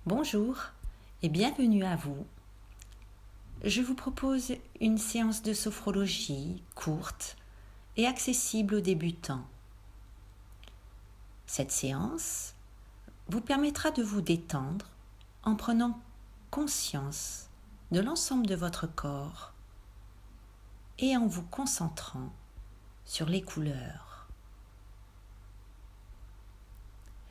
Bonjour et bienvenue à vous. Je vous propose une séance de sophrologie courte et accessible aux débutants. Cette séance vous permettra de vous détendre en prenant conscience de l'ensemble de votre corps et en vous concentrant sur les couleurs.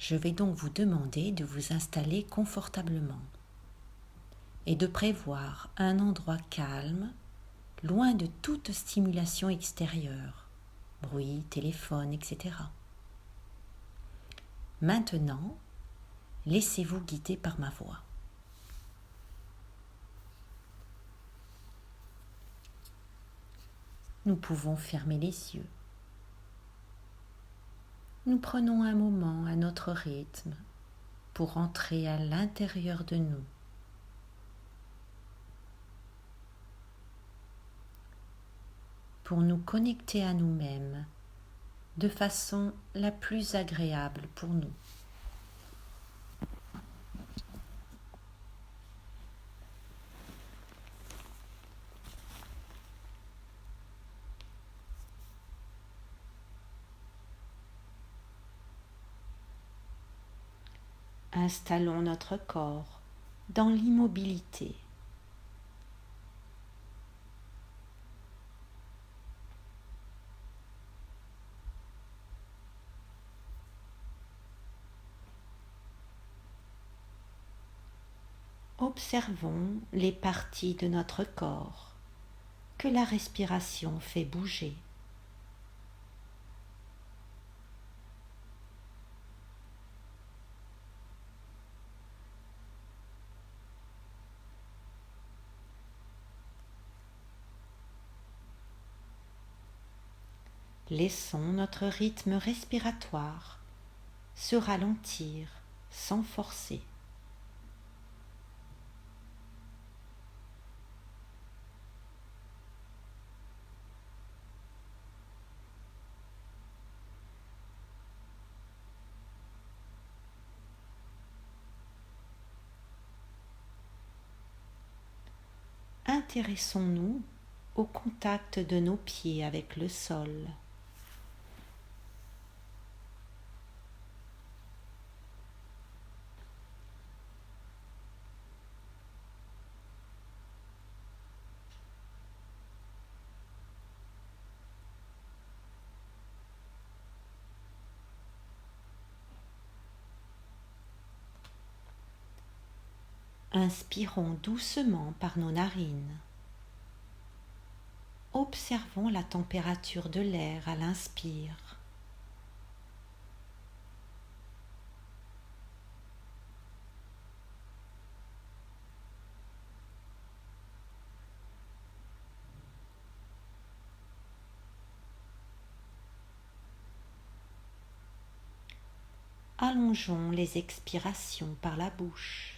Je vais donc vous demander de vous installer confortablement et de prévoir un endroit calme, loin de toute stimulation extérieure, bruit, téléphone, etc. Maintenant, laissez-vous guider par ma voix. Nous pouvons fermer les yeux. Nous prenons un moment à notre rythme pour entrer à l'intérieur de nous. Pour nous connecter à nous-mêmes de façon la plus agréable pour nous. Installons notre corps dans l'immobilité. Observons les parties de notre corps que la respiration fait bouger. Laissons notre rythme respiratoire se ralentir sans forcer. Intéressons-nous au contact de nos pieds avec le sol. Inspirons doucement par nos narines. Observons la température de l'air à l'inspire. Allongeons les expirations par la bouche.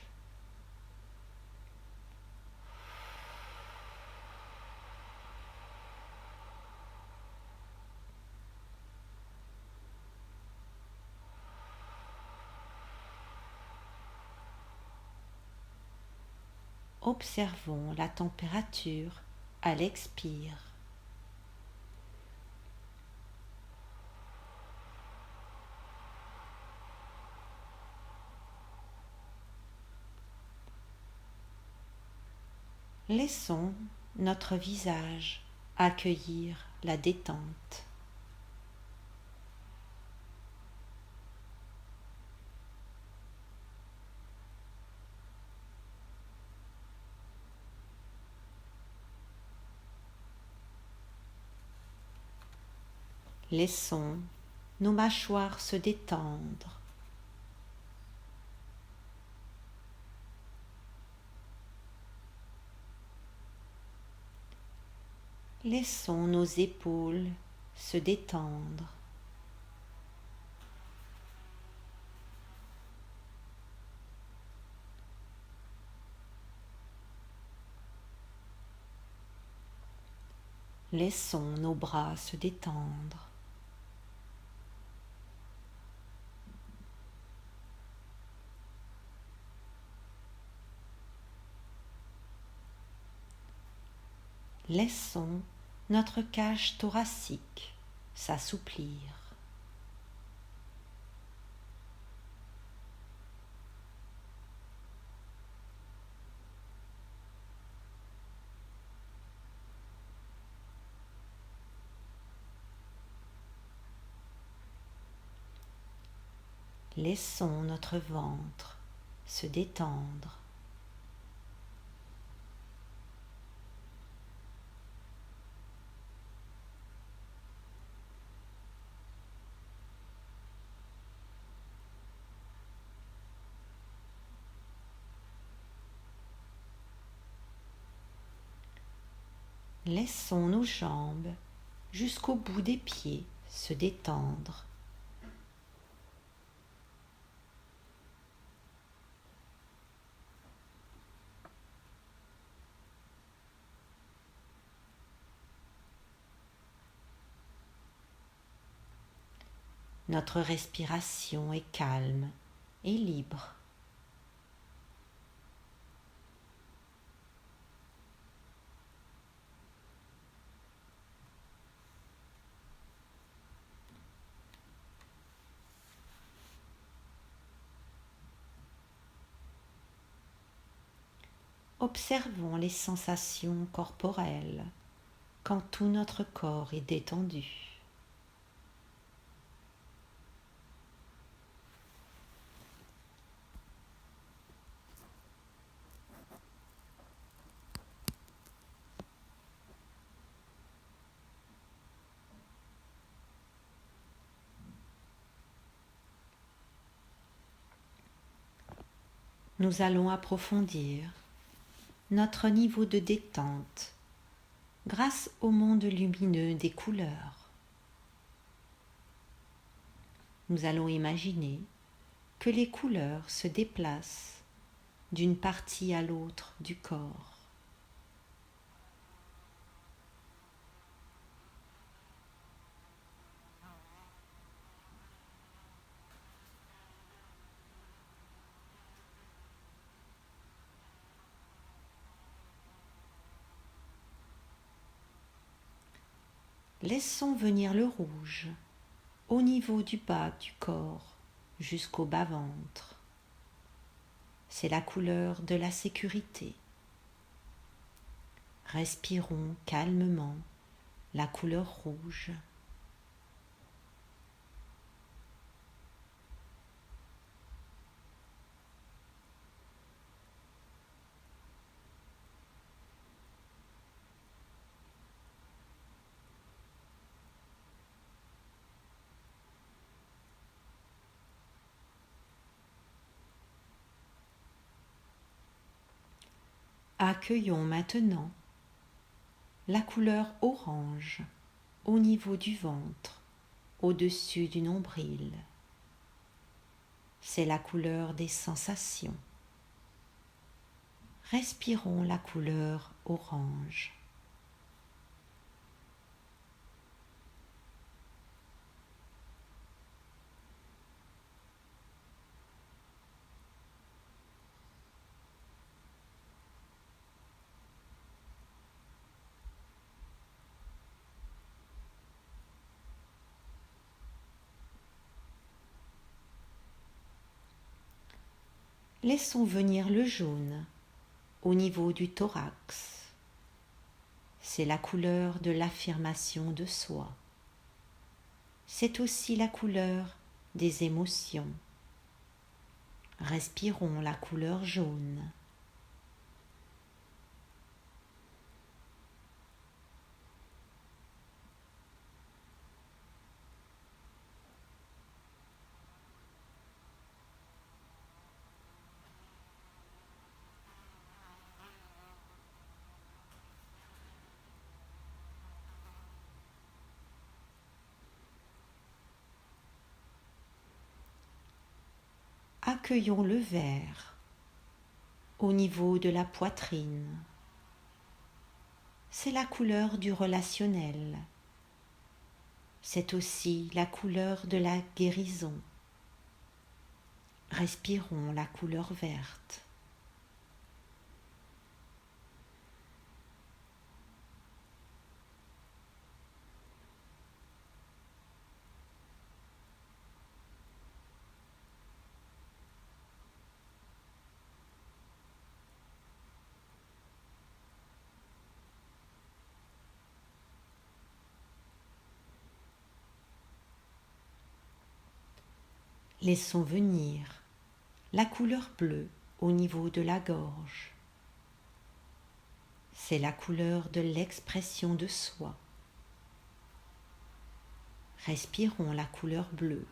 Observons la température à l'expire. Laissons notre visage accueillir la détente. Laissons nos mâchoires se détendre. Laissons nos épaules se détendre. Laissons nos bras se détendre. Laissons notre cage thoracique s'assouplir. Laissons notre ventre se détendre. Laissons nos jambes jusqu'au bout des pieds se détendre. Notre respiration est calme et libre. Observons les sensations corporelles quand tout notre corps est détendu. Nous allons approfondir notre niveau de détente grâce au monde lumineux des couleurs. Nous allons imaginer que les couleurs se déplacent d'une partie à l'autre du corps. Laissons venir le rouge au niveau du bas du corps jusqu'au bas-ventre. C'est la couleur de la sécurité. Respirons calmement la couleur rouge. Accueillons maintenant la couleur orange au niveau du ventre, au-dessus du nombril. C'est la couleur des sensations. Respirons la couleur orange. Laissons venir le jaune au niveau du thorax. C'est la couleur de l'affirmation de soi. C'est aussi la couleur des émotions. Respirons la couleur jaune. Accueillons le vert au niveau de la poitrine. C'est la couleur du relationnel. C'est aussi la couleur de la guérison. Respirons la couleur verte. Laissons venir la couleur bleue au niveau de la gorge. C'est la couleur de l'expression de soi. Respirons la couleur bleue.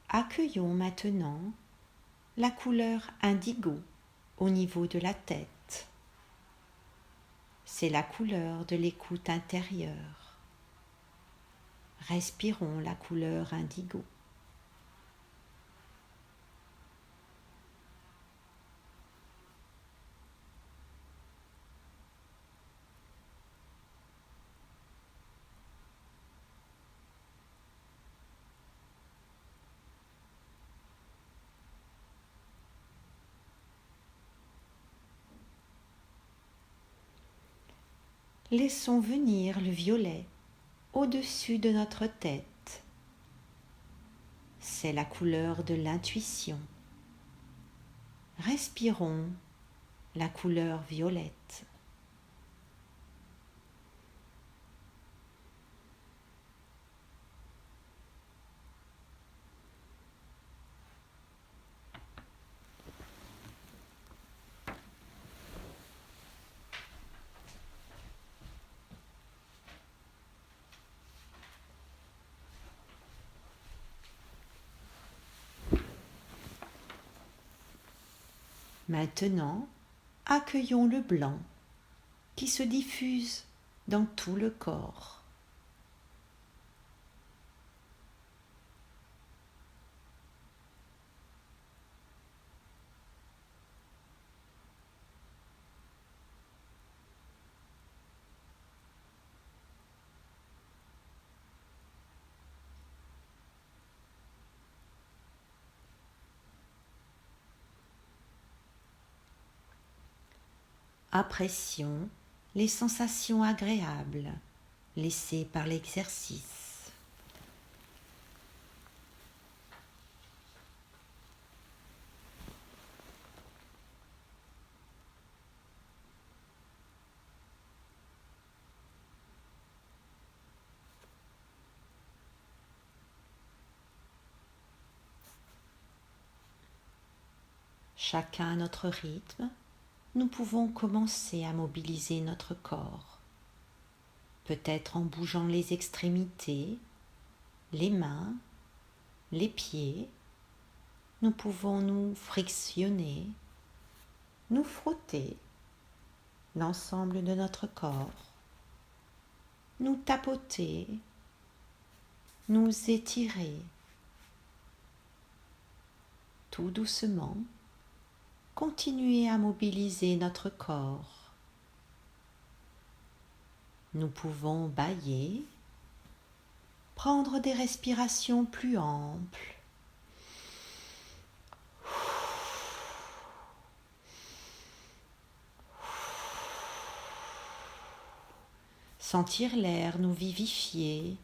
Accueillons maintenant la couleur indigo au niveau de la tête. C'est la couleur de l'écoute intérieure. Respirons la couleur indigo. Laissons venir le violet au-dessus de notre tête. C'est la couleur de l'intuition. Respirons la couleur violette. Maintenant, accueillons le blanc qui se diffuse dans tout le corps. Apprécions les sensations agréables laissées par l'exercice. Chacun à notre rythme, nous pouvons commencer à mobiliser notre corps, peut-être en bougeant les extrémités, les mains, les pieds. Nous pouvons nous frictionner, nous frotter l'ensemble de notre corps, nous tapoter, nous étirer. Tout doucement, continuez à mobiliser notre corps. Nous pouvons bâiller, prendre des respirations plus amples. Sentir l'air nous vivifier.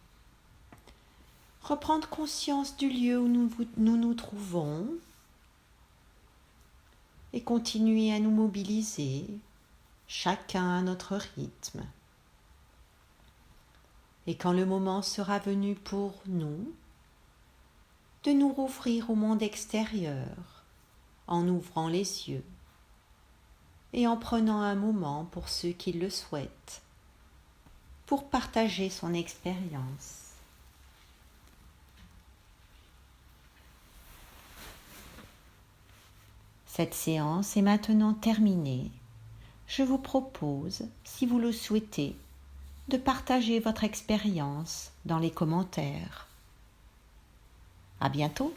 Reprendre conscience du lieu où nous nous trouvons. Et continuer à nous mobiliser, chacun à notre rythme. Et quand le moment sera venu pour nous, de nous rouvrir au monde extérieur, en ouvrant les yeux et en prenant un moment pour ceux qui le souhaitent, pour partager son expérience. Cette séance est maintenant terminée. Je vous propose, si vous le souhaitez, de partager votre expérience dans les commentaires. À bientôt!